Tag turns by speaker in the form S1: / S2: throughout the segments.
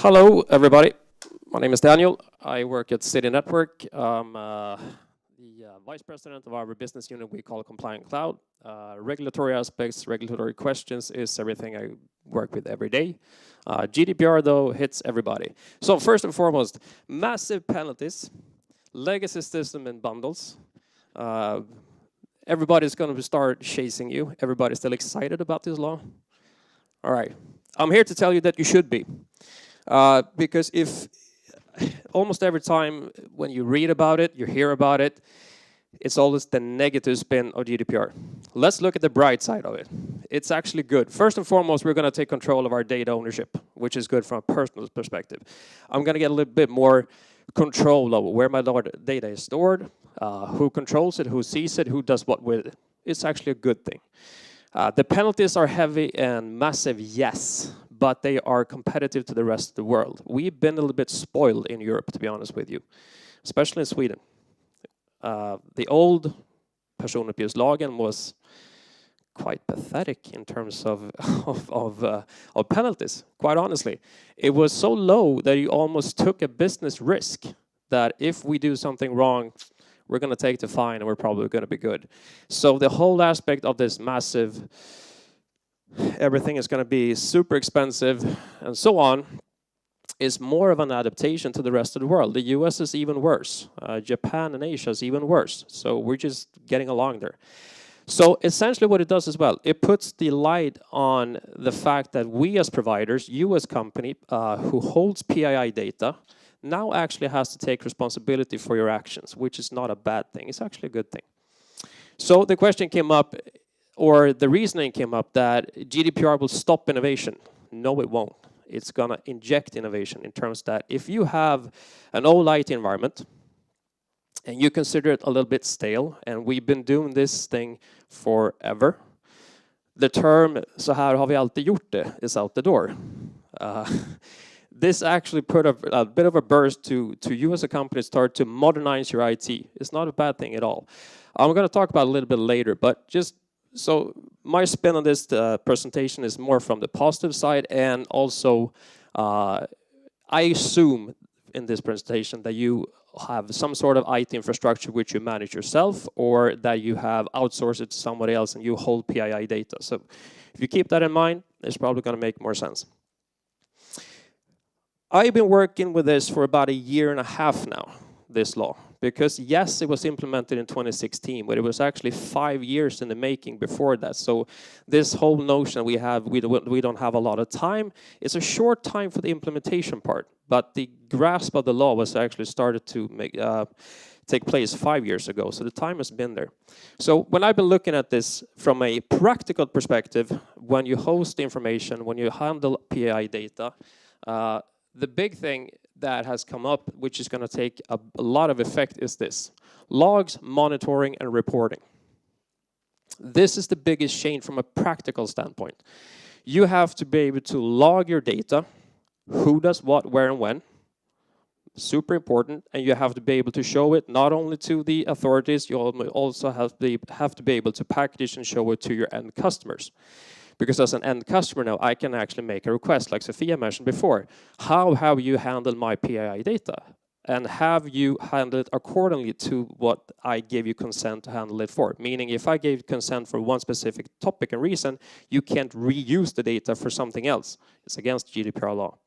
S1: Hello, everybody. My name is Daniel. I work at City Network. I'm the vice president of our business unit we call Compliant Cloud. Regulatory aspects, regulatory questions is everything I work with every day. GDPR, though, hits everybody. So first and foremost, massive penalties, legacy system in bundles. Everybody's going to start chasing you. Everybody's still excited about this law? All right. I'm here to tell you that you should be. Because if almost every time when you read about it, you hear about it, it's always the negative spin of GDPR. Let's look at the bright side of it. It's actually good. First and foremost, we're going to take control of our data ownership, which is good from a personal perspective. I'm going to get a little bit more control over where my data is stored, who controls it, who sees it, who does what with it. It's actually a good thing. The penalties are heavy and massive, yes, but they are competitive to the rest of the world. We've been a little bit spoiled in Europe, to be honest with you, especially in Sweden. The old personuppgiftslagen was quite pathetic in terms of penalties, quite honestly. It was so low that you almost took a business risk that if we do something wrong, we're going to take the fine and we're probably going to be good. So the whole aspect of this massive, everything is going to be super expensive and so on, is more of an adaptation to the rest of the world. The US is even worse. Japan and Asia is even worse. So we're just getting along there. So essentially what it does as well, it puts the light on the fact that we as providers, you as company who holds PII data, now actually has to take responsibility for your actions, which is not a bad thing. It's actually a good thing. So the question came up, or the reasoning came up, that GDPR will stop innovation. No, it won't. It's going to inject innovation in terms that if you have an old IT environment and you consider it a little bit stale, and we've been doing this thing forever, the term "så här har vi alltid gjort det" is out the door. This actually put a bit of a burst to you as a company start to modernize your IT. It's not a bad thing at all. I'm going to talk about it a little bit later, but just so my spin on this presentation is more from the positive side, and also I assume in this presentation that you have some sort of IT infrastructure which you manage yourself, or that you have outsourced it to somebody else and you hold PII data. So if you keep that in mind, it's probably going to make more sense. I've been working with this for about 1.5 years now, this law, because yes, it was implemented in 2016, but it was actually 5 years in the making before that. So this whole notion we don't have a lot of time, it's a short time for the implementation part, but the grasp of the law was actually started to take place 5 years ago, so the time has been there. So when I've been looking at this from a practical perspective, when you host information, when you handle PII data, the big thing that has come up, which is going to take a lot of effect, is this: logs, monitoring, and reporting. This is the biggest change from a practical standpoint. You have to be able to log your data, who does what, where, and when. Super important, and you have to be able to show it not only to the authorities, you also have to be able to package and show it to your end customers. Because as an end customer now, I can actually make a request, like Sophia mentioned before. How have you handled my PII data? And have you handled it accordingly to what I gave you consent to handle it for? Meaning, if I gave consent for one specific topic and reason, you can't reuse the data for something else. It's against GDPR law.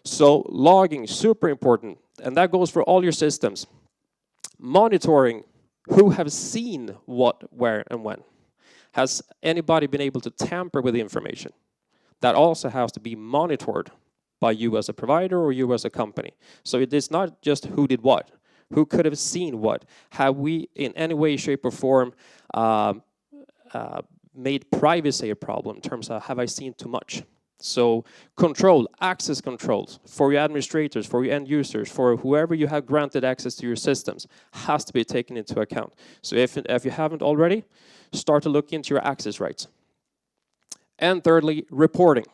S1: So logging, super important. And that goes for all your systems. Monitoring, who have seen what, where, and when. Has anybody been able to tamper with the information? That also has to be monitored by you as a provider or you as a company. So it is not just who did what, who could have seen what. Have we in any way, shape, or form made privacy a problem in terms of have I seen too much? So control, access controls for your administrators, for your end users, for whoever you have granted access to your systems has to be taken into account. So if you haven't already, start to look into your access rights. And thirdly, reporting.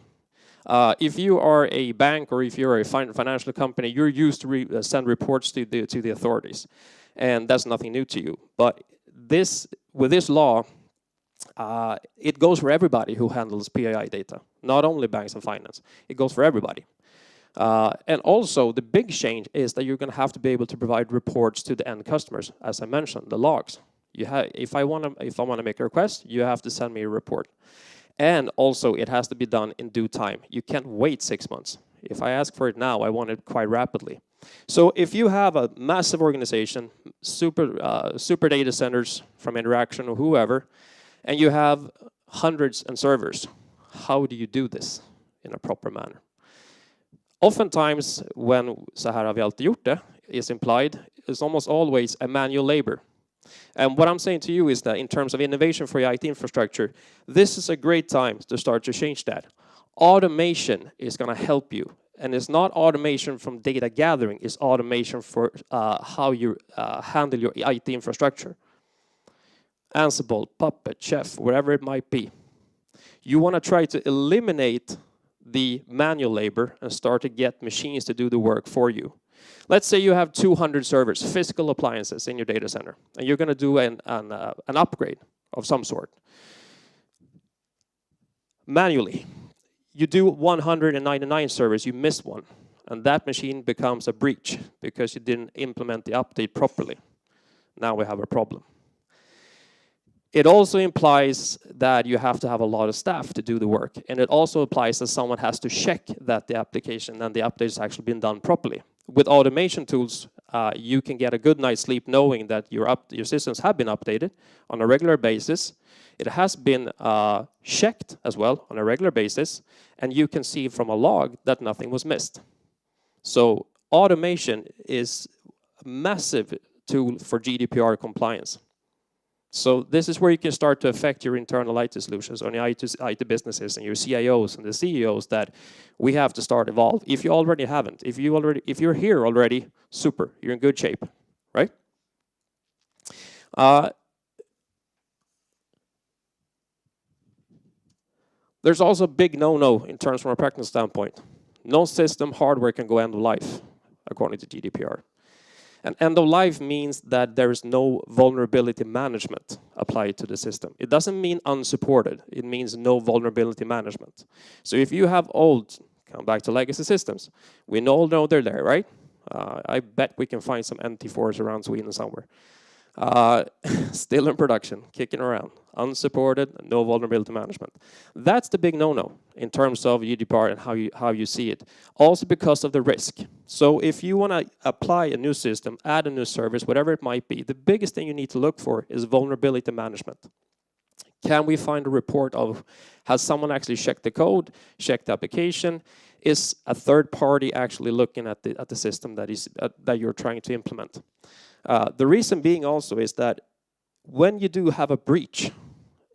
S1: If you are a bank or if you're a financial company, you're used to send reports to the authorities. And that's nothing new to you. But with this law, it goes for everybody who handles PII data, not only banks and finance. It goes for everybody. And also, the big change is that you're going to have to be able to provide reports to the end customers, as I mentioned, the logs. If I want to make a request, you have to send me a report. And also, it has to be done in due time. You can't wait 6 months. If I ask for it now, I want it quite rapidly. So if you have a massive organization, super data centers from Interaction or whoever, and you have hundreds of servers, how do you do this in a proper manner? Oftentimes, when så här har vi alltid gjort det, is implied, is almost always a manual labor. And what I'm saying to you is that in terms of innovation for your IT infrastructure, this is a great time to start to change that. Automation is going to help you. And it's not automation from data gathering, it's automation for how you handle your IT infrastructure. Ansible, Puppet, Chef, whatever it might be. You want to try to eliminate the manual labor and start to get machines to do the work for you. Let's say you have 200 servers, physical appliances in your data center, and you're going to do an upgrade of some sort. Manually, you do 199 servers, you miss one, and that machine becomes a breach because you didn't implement the update properly. Now we have a problem. It also implies that you have to have a lot of staff to do the work, and it also applies that someone has to check that the application and the update has actually been done properly. With automation tools, you can get a good night's sleep knowing that your systems have been updated on a regular basis. It has been checked as well on a regular basis, and you can see from a log that nothing was missed. So automation is a massive tool for GDPR compliance. So this is where you can start to affect your internal IT solutions on your IT businesses and your CIOs and the CEOs that we have to start evolve. If you already haven't, if you're here already, super, you're in good shape, right? There's also a big no-no in terms from a practical standpoint. No system hardware can go end of life, according to GDPR. And end of life means that there is no vulnerability management applied to the system. It doesn't mean unsupported. It means no vulnerability management. So if you have old, come back to legacy systems, we all know they're there, right? I bet we can find some NT4s around Sweden somewhere. Still in production, kicking around, unsupported, no vulnerability management. That's the big no-no in terms of GDPR and how you see it. Also because of the risk. So if you want to apply a new system, add a new service, whatever it might be, the biggest thing you need to look for is vulnerability management. Can we find a report of, has someone actually checked the code, checked the application? Is a third party actually looking at the system that you're trying to implement? The reason being also is that when you do have a breach,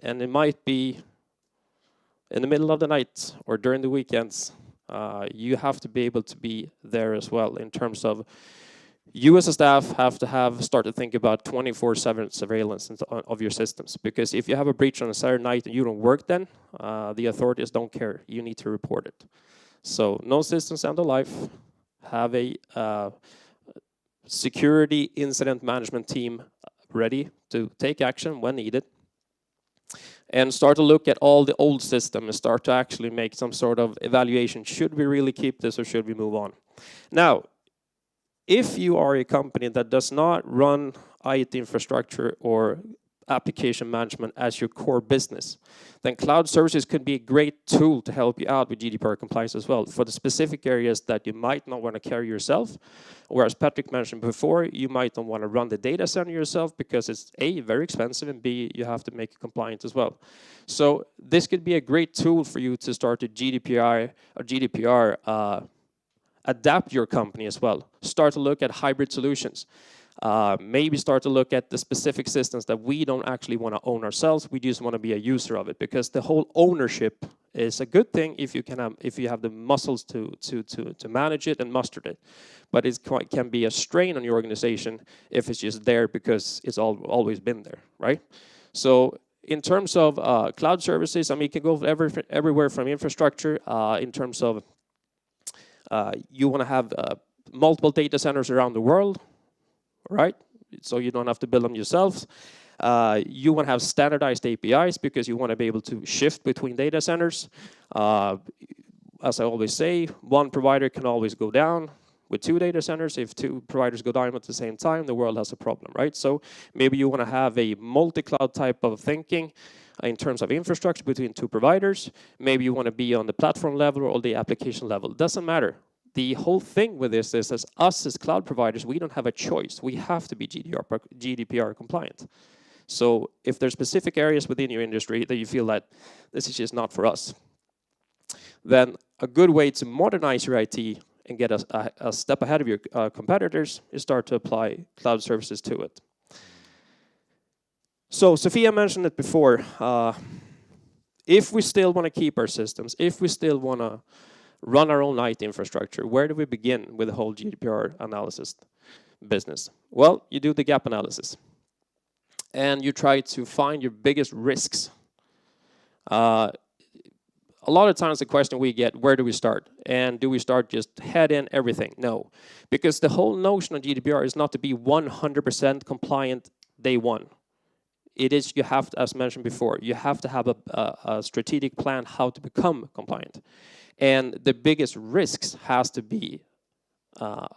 S1: and it might be in the middle of the night or during the weekends, you have to be able to be there as well in terms of you as a staff have to start to think about 24/7 surveillance of your systems. Because if you have a breach on a Saturday night and you don't work then, the authorities don't care. You need to report it. So no systems end of life. Have a security incident management team ready to take action when needed, and start to look at all the old systems and start to actually make some sort of evaluation. Should we really keep this or should we move on? Now, if you are a company that does not run IT infrastructure or application management as your core business, then cloud services could be a great tool to help you out with GDPR compliance as well for the specific areas that you might not want to carry yourself. Or as Patrick mentioned before, you might not want to run the data center yourself because it's A, very expensive, and B, you have to make it compliant as well. So this could be a great tool for you to start to GDPR adapt your company as well. Start to look at hybrid solutions. Maybe start to look at the specific systems that we don't actually want to own ourselves. We just want to be a user of it, because the whole ownership is a good thing if you have the muscles to manage it and muster it. But it can be a strain on your organization if it's just there because it's always been there, right? So in terms of cloud services, I mean, it can go everywhere from infrastructure in terms of you want to have multiple data centers around the world, right? So you don't have to build them yourselves. You want to have standardized APIs because you want to be able to shift between data centers. as I always say, one provider can always go down with 2 data centers. If 2 providers go down at the same time, the world has a problem, right? So maybe you want to have a multi-cloud type of thinking in terms of infrastructure between 2 providers. Maybe you want to be on the platform level or the application level. It doesn't matter. The whole thing with this is, as us as cloud providers, we don't have a choice. We have to be GDPR compliant. So if there's specific areas within your industry that you feel that this is just not for us, then a good way to modernize your IT and get a step ahead of your competitors is start to apply cloud services to it. So Sophia mentioned it before. If we still want to keep our systems, if we still want to run our own IT infrastructure, where do we begin with the whole GDPR analysis business? Well, you do the gap analysis. And you try to find your biggest risks. A lot of times the question we get, where do we start? And do we start just head in everything? No. Because the whole notion of GDPR is not to be 100% compliant day one. It is, you have to, as mentioned before, you have to have a strategic plan how to become compliant. And the biggest risks has to be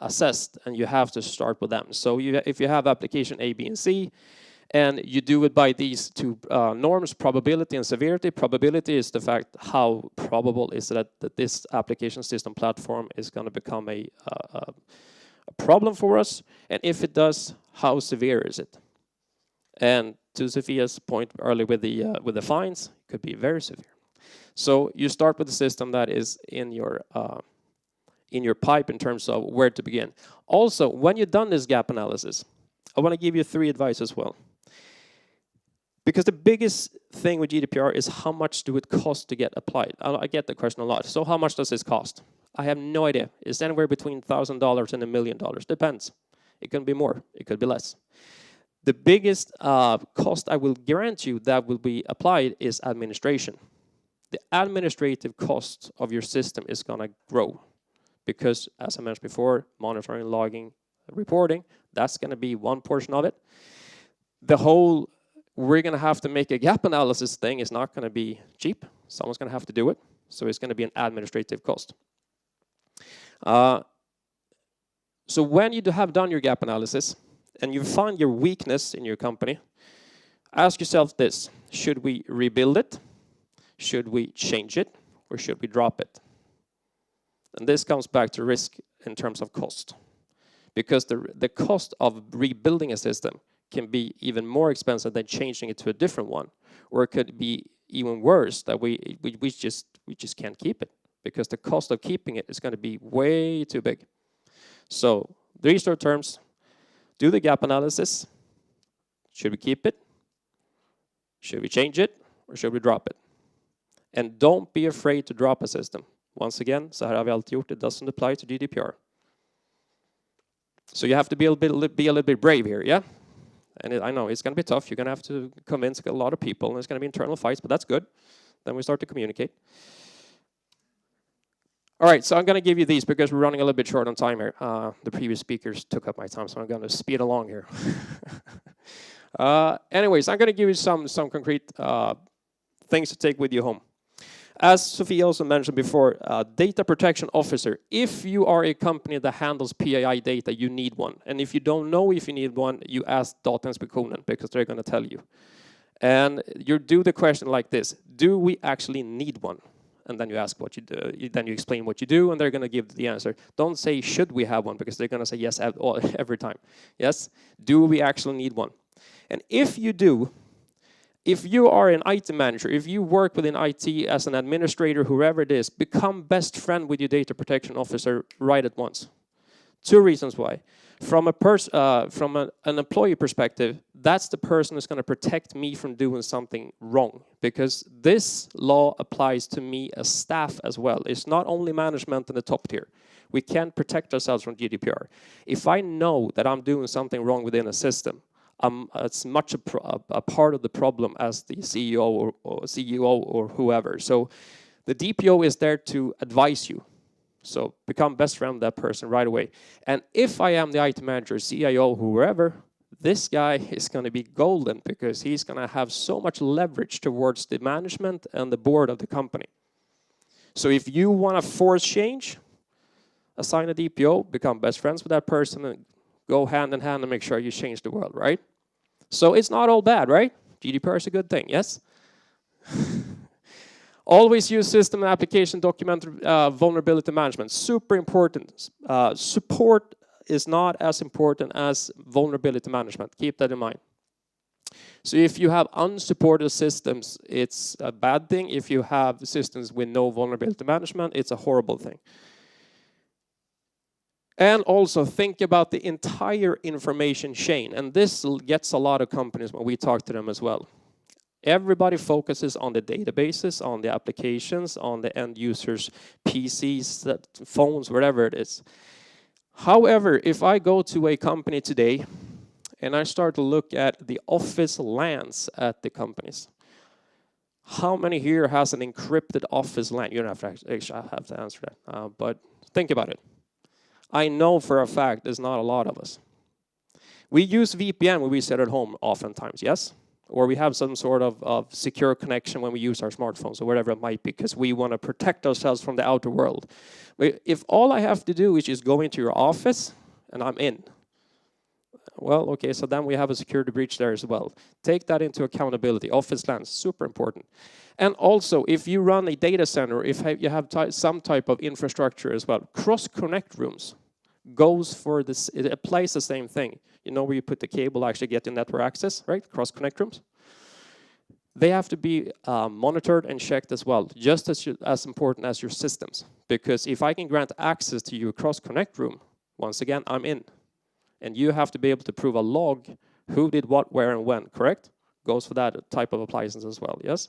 S1: assessed, and you have to start with them. So if you have application A, B, and C, and you do it by these 2 norms, probability and severity. Probability is the fact how probable is that this application system platform is going to become a problem for us. And if it does, how severe is it? And to Sophia's point earlier with the fines, it could be very severe. So you start with a system that is in your pipe in terms of where to begin. Also, when you've done this gap analysis, I want to give you 3 advice as well. Because the biggest thing with GDPR is how much do it cost to get applied? I get the question a lot. So how much does this cost? I have no idea. It's anywhere between $1,000 and $1 million. Depends. It can be more. It could be less. The biggest cost I will guarantee you that will be applied is administration. The administrative cost of your system is going to grow. Because, as I mentioned before, monitoring, logging, reporting, that's going to be one portion of it. The whole we're going to have to make a gap analysis thing is not going to be cheap. Someone's going to have to do it. So it's going to be an administrative cost. So when you have done your gap analysis and you find your weakness in your company, ask yourself this: should we rebuild it? Should we change it? Or should we drop it? And this comes back to risk in terms of cost. Because the cost of rebuilding a system can be even more expensive than changing it to a different one, or it could be even worse that we just can't keep it because the cost of keeping it is going to be way too big. So 3 short terms: do the gap analysis. Should we keep it? Should we change it? Or should we drop it? And don't be afraid to drop a system. Once again, så här har vi alltid gjort. It doesn't apply to GDPR. So you have to be a little bit brave here, yeah? And I know it's going to be tough. You're going to have to convince a lot of people, and there's going to be internal fights, but that's good. Then we start to communicate. All right, so I'm going to give you these because we're running a little bit short on time here. The previous speakers took up my time, so I'm going to speed along here. Anyways, I'm going to give you some concrete things to take with you home. As Sophia also mentioned before, data protection officer. If you are a company that handles PII data, you need one. And if you don't know if you need one, you ask Datainspektionen because they're going to tell you. And you do the question like this: do we actually need one? And then you ask what you do. Then you explain what you do, and they're going to give the answer. Don't say should we have one, because they're going to say yes every time. Yes, do we actually need one? And if you do, if you are an IT manager, if you work within IT as an administrator, whoever it is, become best friend with your data protection officer right at once. 2 reasons why. From an employee perspective, that's the person who's going to protect me from doing something wrong, because this law applies to me as staff as well. It's not only management in the top tier. We can't protect ourselves from GDPR. If I know that I'm doing something wrong within a system, it's much a part of the problem as the CEO or whoever. So the DPO is there to advise you. So become best friend with that person right away. And if I am the IT manager, CIO, whoever, this guy is going to be golden, because he's going to have so much leverage towards the management and the board of the company. So if you want to force change, assign a DPO, become best friends with that person, and go hand in hand and make sure you change the world, right? So it's not all bad, right? GDPR is a good thing, yes? Always use system and application document vulnerability management. Super important. Support is not as important as vulnerability management. Keep that in mind. So if you have unsupported systems, it's a bad thing. If you have systems with no vulnerability management, it's a horrible thing. And also think about the entire information chain. And this gets a lot of companies when we talk to them as well. Everybody focuses on the databases, on the applications, on the end users' PCs, phones, whatever it is. However, if I go to a company today and I start to look at the office LANs at the companies, how many here has an encrypted office LAN? You don't have to answer that, but think about it. I know for a fact there's not a lot of us. We use VPN when we sit at home oftentimes, yes? Or we have some sort of secure connection when we use our smartphones or whatever it might be, because we want to protect ourselves from the outer world. If all I have to do is just go into your office and I'm in, well, okay, so then we have a security breach there as well. Take that into accountability. Office LAN, super important. And also, if you run a data center, if you have some type of infrastructure as well, cross-connect rooms goes for this, it applies the same thing. You know where you put the cable, actually get the network access, right? Cross-connect rooms. They have to be monitored and checked as well, just as important as your systems. Because if I can grant access to your cross-connect room, once again, I'm in. And you have to be able to prove a log, who did what, where, and when, correct? Goes for that type of appliance as well, yes?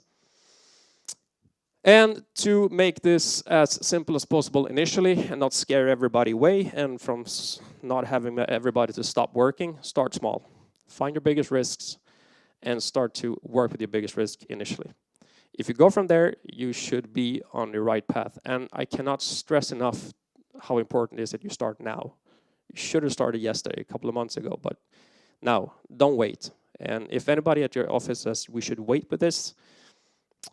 S1: And to make this as simple as possible initially and not scare everybody away and from not having everybody to stop working, start small. Find your biggest risks and start to work with your biggest risk initially. If you go from there, you should be on the right path. And I cannot stress enough how important it is that you start now. You should have started yesterday, a couple of months ago, but now, don't wait. And if anybody at your office says we should wait with this,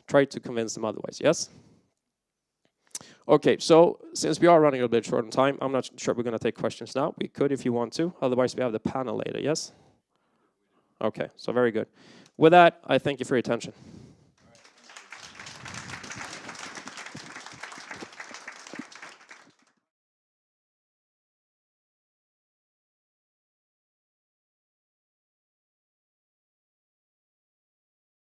S1: try to convince them otherwise, yes? Okay, so since we are running a little bit short on time, I'm not sure we're going to take questions now. We could if you want to, otherwise we have the panel later, yes? Okay, so very good. With that, I thank you for your attention.